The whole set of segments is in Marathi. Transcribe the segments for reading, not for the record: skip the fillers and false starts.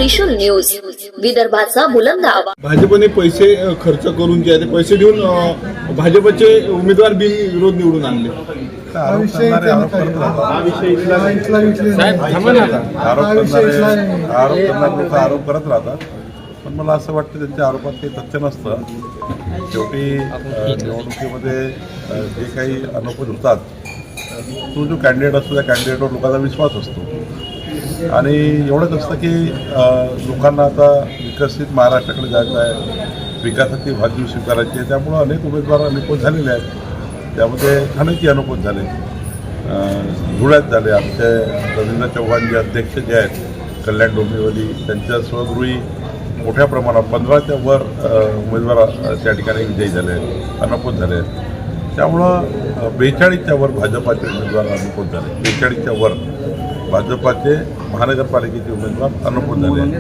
त्रिशूल न्यूज, विदर्भाचा बुलंद आवाज. भाजपने पैसे खर्च करून जे आहे ते पैसे देऊन भाजपचे उमेदवार विरोध निवडून आणले. आरोप करणारे लोक आरोप करत राहतात, पण मला असं वाटतं त्यांच्या आरोपात काही तथ्य नसतं. शेवटी निवडणुकीमध्ये जे काही अनुभव होतात तो जो कॅन्डिडेट असतो त्या कॅन्डिडेटवर लोकांचा विश्वास असतो आणि एवढंच असतं की लोकांना आता विकसित महाराष्ट्राकडे जायचं आहे, विकासाची बाजू स्वीकारायची आहे. त्यामुळं अनेक उमेदवार अनुकूल झालेले आहेत. त्यामध्ये ठाण्याची अनुकूल झाले, धुळ्यात झाले. आमचे रवींद्र चव्हाण जे अध्यक्ष जे आहेत कल्याण डोंबिवली, त्यांच्या स्वगृही मोठ्या प्रमाणात 15च्या वर उमेदवार त्या ठिकाणी विजयी झाले आहेत, अनुकूल झाले आहेत. त्यामुळं 42च्या वर भाजपाचे उमेदवार अनुकूल झाले. 42च्या वर भाजपाचे महानगरपालिकेचे उमेदवार अनुकूल झाले आहेत.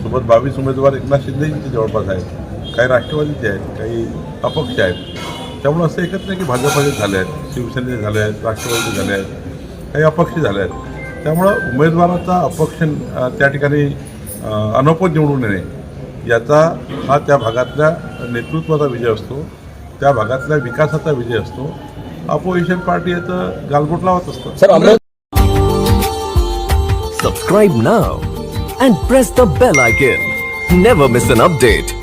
सोबत 22 उमेदवार एकनाथ शिंदेचे जवळपास आहेत, काही राष्ट्रवादीचे आहेत, काही अपक्ष आहेत. त्यामुळं असं एकच नाही की भाजपाचे झाले आहेत, शिवसेनेचे झाले आहेत, राष्ट्रवादीचे झाले आहेत, काही अपक्ष झाले आहेत. त्यामुळं उमेदवाराचा अपक्ष त्या ठिकाणी अनोपत निवडून येणे याचा हा त्या भागातल्या नेतृत्वाचा विजय असतो, त्या भागातल्या विकासाचा विजय असतो. अपोजिशन पार्टी याचं गालबोट लावत असतं. Subscribe now and press the bell icon. Never miss an update.